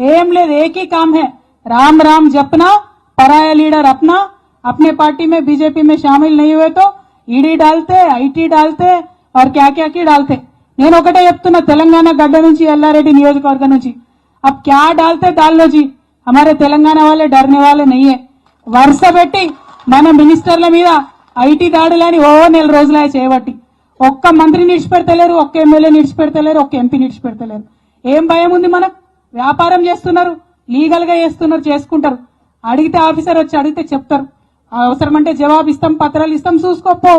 M ले एक ही काम है, राम राम जपना, पराया लीडर अपना। अपने पार्टी में बीजेपी में शामिल नहीं हुए तो ईडी डालते, आईटी डालते और क्या क्या की डालते। నేను ఒకటే చెప్తున్నా, తెలంగాణ గడ్డ నుంచి ఎల్లారెడ్డి నియోజకవర్గం నుంచి अब क्या डालते डाल लो जी, हमारे तेलंगाना वाले डरने वाले नहीं है। వరుస పెట్టి మన మినిస్టర్ల మీద ఐటీ దాడులని నెల రోజులే చేయబట్టి ఒక్క మంత్రిని నిడిచిపెడతలేరు, ఒక్క ఎమ్మెల్యేని నిడిచిపెడతలేరు, ఒక్క ఎంపీని నిడిచిపెడతలేరు। ఏం భయం ఉంది మనకు? వ్యాపారం చేస్తున్నారు, లీగల్ గా చేస్తున్నారు, చేసుకుంటారు। అడిగితే ఆఫీసర్ వచ్చి అడిగితే చెప్తారు, అవసరమంటే జవాబు ఇస్తాం, పత్రాలు ఇస్తాం, చూసుకోపో।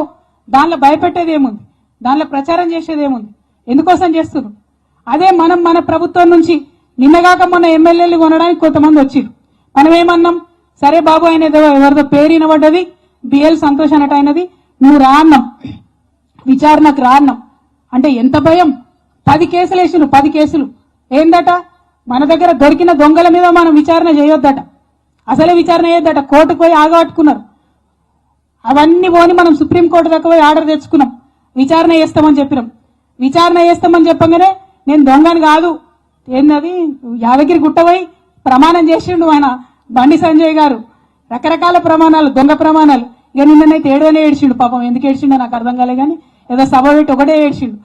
దానిలో భయపెట్టేది ఏముంది? దానిలో ప్రచారం చేసేది ఏముంది? ఎందుకోసం చేస్తున్నారు? అదే మనం మన ప్రభుత్వం నుంచి నిన్నగాక మన ఎమ్మెల్యేలు కొనడానికి కొంతమంది వచ్చిరు। మనం ఏమన్నాం? సరే బాబు, ఆయన ఎవరిదో పేరు వినబడ్డది, బిఎల్ సంతోష్ అన్నట్టు అయినది, నువ్వు రా అన్నాం, విచారణకు రా అన్నాం। అంటే ఎంత భయం? 10 కేసులు వేసిండు, 10 కేసులు ఏందట? మన దగ్గర దొరికిన దొంగల మీద మనం విచారణ చేయొద్దట, అసలే విచారణ చేయొద్దట, కోర్టుకు పోయి ఆగబట్టుకున్నారు। అవన్నీ పోని మనం సుప్రీంకోర్టు దాకా పోయి ఆర్డర్ తెచ్చుకున్నాం, విచారణ చేస్తామని చెప్పినాం। విచారణ చేస్తామని చెప్పగానే నేను దొంగని కాదు, ఏందది యాదగిరి గుట్ట పోయి ప్రమాణం చేసిండు ఆయన బండి సంజయ్ గారు, రకరకాల ప్రమాణాలు, దొంగ ప్రమాణాలు। ఇక నిన్ననైతే ఏడవనే ఏడ్చిండు, పాపం ఎందుకు ఏడ్చిండో నాకు అర్థం కాలే కానీ ఏదో సభ పెట్టి ఒకటే ఏడ్చిండు।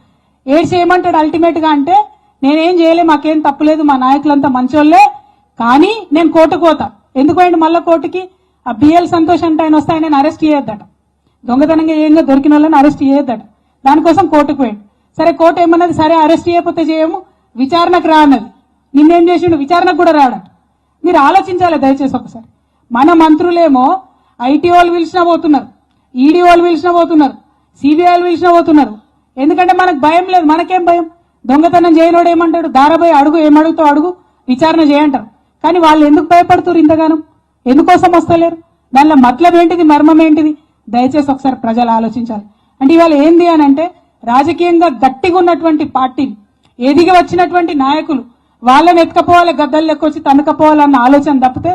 ఏడ్చి ఏమంటాడు అల్టిమేట్ గా అంటే, నేనేం చేయలే, మాకేం తప్పులేదు, మా నాయకులంతా మంచోళ్లే, కానీ నేను కోర్టుకు పోతా। ఎందుకు పోయిండు మళ్ళా కోర్టుకి? ఆ బిఎల్ సంతోష్ అంటే ఆయన వస్తే ఆయన అరెస్ట్ చేయొద్దట, దొంగతనంగా ఏంగా దొరికిన వాళ్ళని అరెస్ట్ చేయొద్దట, దానికోసం కోర్టుకు పోయిండు। సరే కోర్టు ఏమన్నది, సరే అరెస్ట్ చేయకపోతే చేయము, విచారణకు రా అన్నది। నిన్నేం చేసిండు? విచారణకు కూడా రాడట। మీరు ఆలోచించాలి దయచేసి ఒకసారి। మన మంత్రులేమో ఐటీ వాళ్ళు పిలిచినా పోతున్నారు, ఈడీ వాళ్ళు పిలిచినా పోతున్నారు, సిబిఐ వాళ్ళు పిలిచినా పోతున్నారు। ఎందుకంటే మనకు భయం లేదు। మనకేం భయం? దొంగతనం చేయనోడు ఏమంటాడు? దారబోయి అడుగు, ఏమడుగుతావు అడుగు, విచారణ చేయంటారు। కానీ వాళ్ళు ఎందుకు భయపడుతున్నారు ఇంతగానం? ఎందుకోసం వస్తలేరు? దానిలో మతలబ్ ఏంటిది, మర్మం ఏంటిది? దయచేసి ఒకసారి ప్రజలు ఆలోచించాలి। అంటే ఇవాళ ఏంది అని అంటే, రాజకీయంగా గట్టిగా ఉన్నటువంటి పార్టీలు, ఎదిగి వచ్చినటువంటి నాయకులు వాళ్ళని ఎత్తుకపోవాలి, గద్దలు లెక్కొచ్చి తనకపోవాలన్న ఆలోచన తప్పితే